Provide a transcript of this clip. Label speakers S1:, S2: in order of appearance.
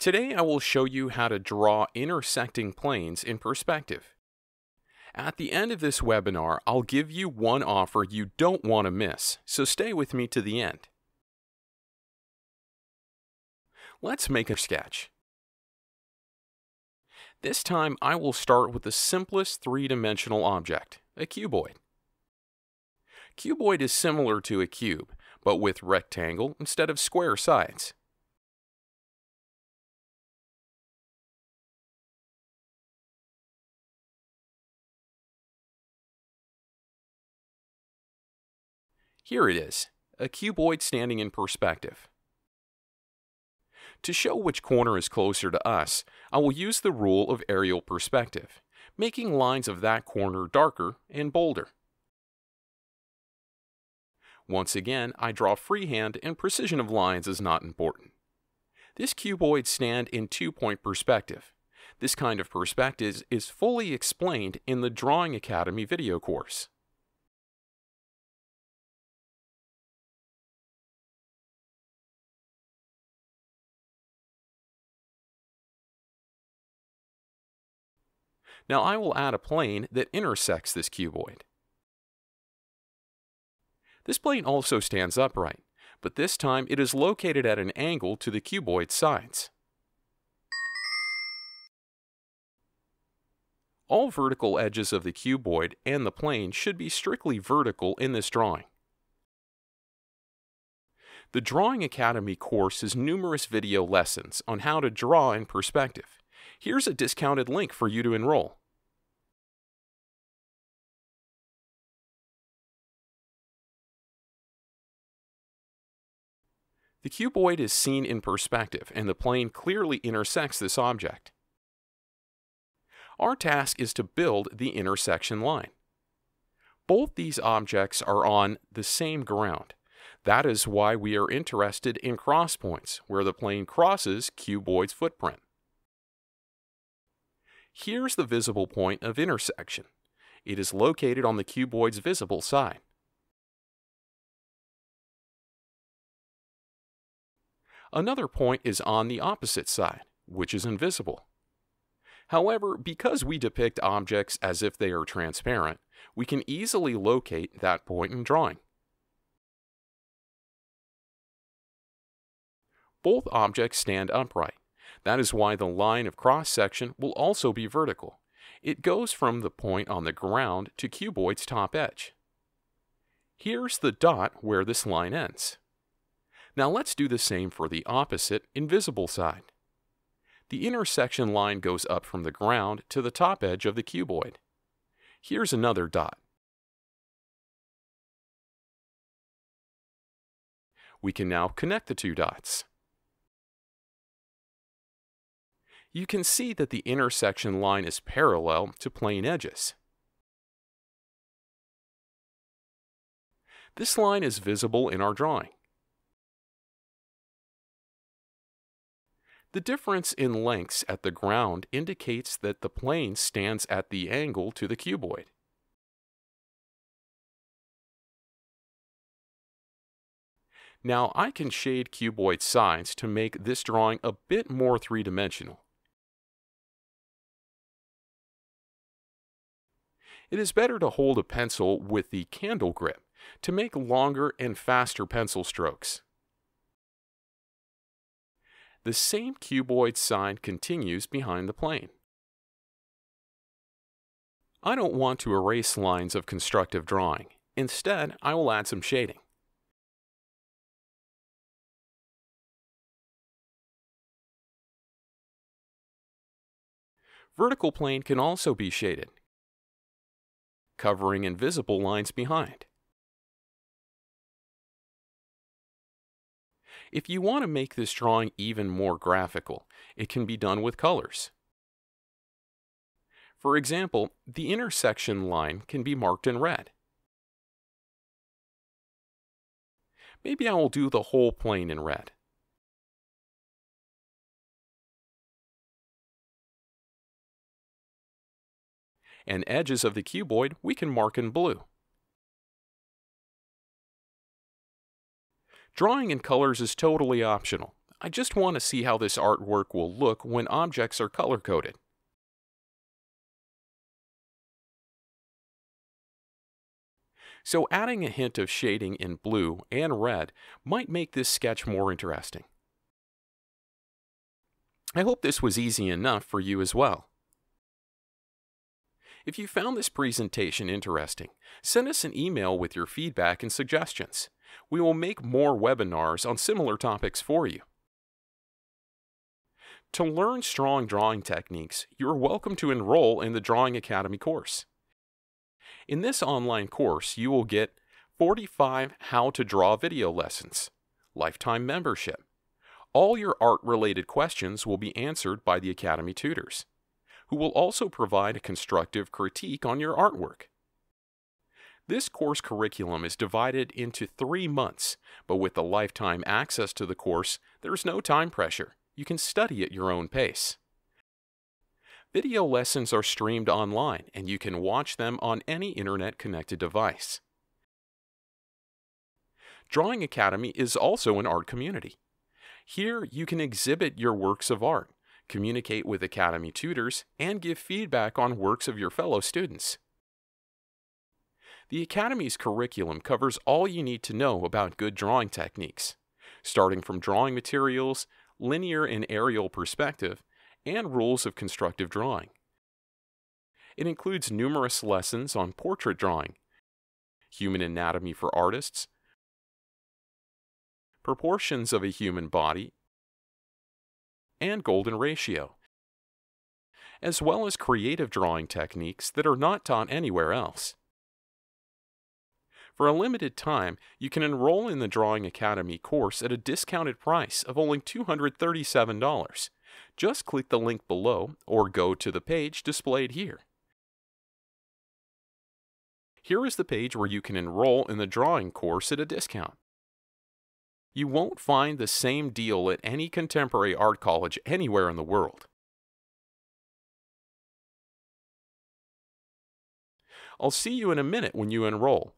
S1: Today I will show you how to draw intersecting planes in perspective. At the end of this webinar, I'll give you one offer you don't want to miss, so stay with me to the end. Let's make a sketch. This time I will start with the simplest three-dimensional object, a cuboid. Cuboid is similar to a cube, but with rectangle instead of square sides. Here it is, a cuboid standing in perspective. To show which corner is closer to us, I will use the rule of aerial perspective, making lines of that corner darker and bolder. Once again, I draw freehand and precision of lines is not important. This cuboid stands in two-point perspective. This kind of perspective is fully explained in the Drawing Academy video course. Now I will add a plane that intersects this cuboid. This plane also stands upright, but this time it is located at an angle to the cuboid's sides. All vertical edges of the cuboid and the plane should be strictly vertical in this drawing. The Drawing Academy course has numerous video lessons on how to draw in perspective. Here's a discounted link for you to enroll. The cuboid is seen in perspective and the plane clearly intersects this object. Our task is to build the intersection line. Both these objects are on the same ground. That is why we are interested in cross points, where the plane crosses cuboid's footprint. Here's the visible point of intersection. It is located on the cuboid's visible side. Another point is on the opposite side, which is invisible. However, because we depict objects as if they are transparent, we can easily locate that point in drawing. Both objects stand upright. That is why the line of cross-section will also be vertical. It goes from the point on the ground to cuboid's top edge. Here's the dot where this line ends. Now let's do the same for the opposite, invisible side. The intersection line goes up from the ground to the top edge of the cuboid. Here's another dot. We can now connect the two dots. You can see that the intersection line is parallel to plane edges. This line is visible in our drawing. The difference in lengths at the ground indicates that the plane stands at the angle to the cuboid. Now I can shade cuboid sides to make this drawing a bit more three-dimensional. It is better to hold a pencil with the candle grip to make longer and faster pencil strokes. The same cuboid side continues behind the plane. I don't want to erase lines of constructive drawing. Instead, I will add some shading. Vertical plane can also be shaded, covering invisible lines behind. If you want to make this drawing even more graphical, it can be done with colors. For example, the intersection line can be marked in red. Maybe I will do the whole plane in red. And edges of the cuboid we can mark in blue. Drawing in colors is totally optional. I just want to see how this artwork will look when objects are color-coded. So adding a hint of shading in blue and red might make this sketch more interesting. I hope this was easy enough for you as well. If you found this presentation interesting, send us an email with your feedback and suggestions. We will make more webinars on similar topics for you. To learn strong drawing techniques, you are welcome to enroll in the Drawing Academy course. In this online course, you will get 45 How to Draw video lessons, lifetime membership. All your art-related questions will be answered by the Academy tutors, who will also provide a constructive critique on your artwork. This course curriculum is divided into 3 months, but with the lifetime access to the course, there is no time pressure. You can study at your own pace. Video lessons are streamed online, and you can watch them on any internet-connected device. Drawing Academy is also an art community. Here, you can exhibit your works of art, communicate with Academy tutors, and give feedback on works of your fellow students. The Academy's curriculum covers all you need to know about good drawing techniques, starting from drawing materials, linear and aerial perspective, and rules of constructive drawing. It includes numerous lessons on portrait drawing, human anatomy for artists, proportions of a human body, and golden ratio, as well as creative drawing techniques that are not taught anywhere else. For a limited time, you can enroll in the Drawing Academy course at a discounted price of only $237. Just click the link below or go to the page displayed here. Here is the page where you can enroll in the drawing course at a discount. You won't find the same deal at any contemporary art college anywhere in the world. I'll see you in a minute when you enroll.